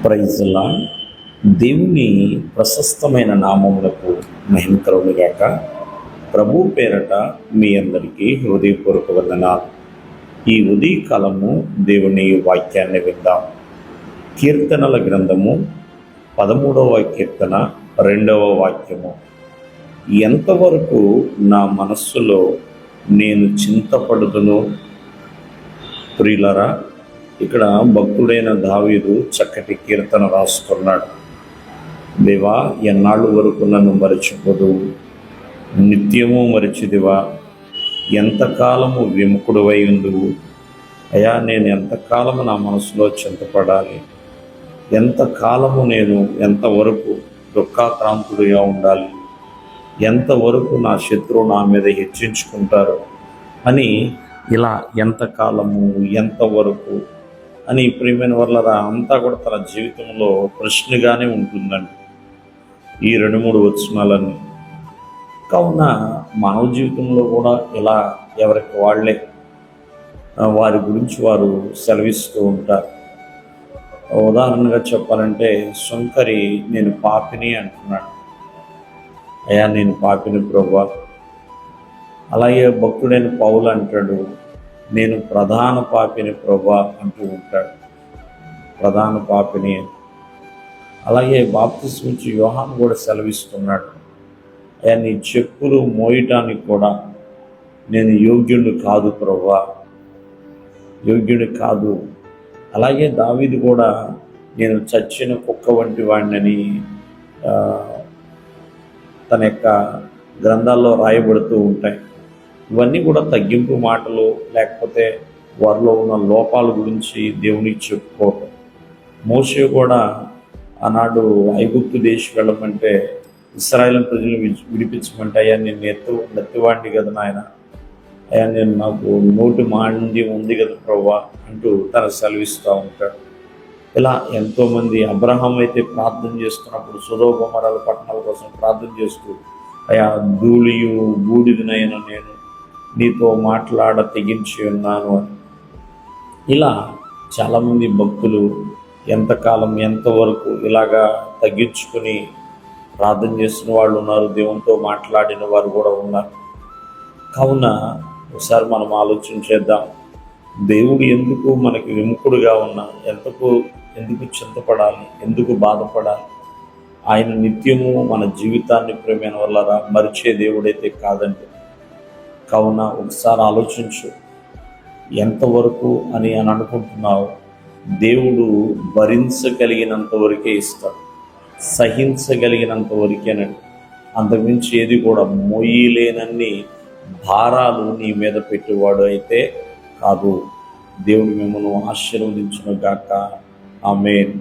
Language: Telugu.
Praise lord. దేవుని ప్రశస్తమైన నామములకు మహిమ కలుగునుగాక. ప్రభు పేరట మీ అందరికీ హృదయపూర్వక వందనాలు. ఈ ఉదయకాలము దేవుని వాక్యాన్ని విందాం. కీర్తనల గ్రంథము 13వ కీర్తన 2వ వాక్యము. ఎంతవరకు నా మనస్సులో నేను చింతపడుదును. ప్రియులరా, ఇక్కడ భక్తుడైన దావీదు చక్కటి కీర్తన రాస్తున్నాడు. దేవా, ఎన్నాళ్ళు వరకు నన్ను మరచిపోదు, నిత్యము మరచిదివా, ఎంతకాలము విముఖుడువై ఉందువు. అయ్యా, నేను ఎంతకాలము నా మనసులో చింతపడాలి, ఎంతకాలము నేను ఎంతవరకు దుఃఖాక్రాంతుడిగా ఉండాలి, ఎంతవరకు నా శత్రువు నా మీద హెచ్చించుకుంటారు అని ఇలా ఎంతకాలము ఎంతవరకు అని ప్రియమైన వాళ్ళరా అంతా కూడా తన జీవితంలో ప్రశ్నగానే ఉంటుందండి ఈ 2-3 వచనాలన్నీ. కావున మానవ జీవితంలో కూడా ఇలా ఎవరికి వాళ్ళే వారి గురించి వారు సెలవిస్తూ ఉంటారు. ఉదాహరణగా చెప్పాలంటే శంకరి నేను పాపిని అంటున్నాడు. అయ్యా, నేను పాపిని ప్రభువా. అలాగే భక్తుడైన పౌలు అంటాడు, నేను ప్రధాన పాపిని ప్రభువా అంటూ ఉంటాడు. ప్రధాన పాపిని. అలాగే బాప్తిస్మం ఇచ్చే యోహాను కూడా సెలవిస్తున్నాడు, అయ్యా, నీ చెప్పులు మోయటానికి కూడా నేను యోగ్యుడిని కాదు ప్రభువా, యోగ్యుడి కాదు. అలాగే దావీదు కూడా నేను చచ్చిన కుక్క వంటి వాడినని తన యొక్క గ్రంథాల్లో రాయబడుతూ ఉంటాయి. ఇవన్నీ కూడా తగ్గింపు మాటలు, లేకపోతే వారిలో ఉన్న లోపాల గురించి దేవునికి చెప్పుకోవటం. మోషే కూడా ఆనాడు ఐగుప్తు దేశం వెళ్ళమంటే, ఇశ్రాయేలు ప్రజలను విడిపించమంటే, అయ్యా నేను నెత్తివాడిని కదా నాయన, అయ్యా నేను నాకు నోటి మాంద్యం ఉంది కదా ప్రభువా అంటూ తన సెలవిస్తూ ఉంటాడు. ఇలా ఎంతోమంది అబ్రహాం అయితే ప్రార్థన చేస్తున్నప్పుడు సొదొమ గొమొర్రా పట్టణాల కోసం ప్రార్థన చేస్తూ, అయ్యా ధూళియు బూడిదనైన నేను నీతో మాట్లాడ తెగించి ఉన్నాను అని. ఇలా చాలామంది భక్తులు ఎంతకాలం ఎంతవరకు ఇలాగా తగ్గించుకుని ప్రార్థన చేస్తున్న వాళ్ళు ఉన్నారు, దేవునితో మాట్లాడిన వారు కూడా ఉన్నారు. కావున ఒకసారి మనం ఆలోచన చేద్దాం. దేవుడు ఎందుకు మనకి విముఖుడుగా ఉన్నా ఎందుకు చింతపడాలి, ఎందుకు బాధపడాలి? ఆయన నిత్యము మన జీవితాన్ని ప్రేమైన వల్ల మరిచే దేవుడైతే కాదండి. కావున ఒకసారి ఆలోచించు, ఎంతవరకు అని అనుకుంటున్నావు? దేవుడు భరించగలిగినంత వరకే ఇస్తాడు, సహించగలిగినంత వరకేనండి. అంతకుమించి ఏది కూడా మోయలేనన్ని భారాలు నీ మీద పెట్టేవాడు అయితే కాదు. దేవుడు మిమ్మల్ని ఆశీర్వదించును గాక. ఆమేన్.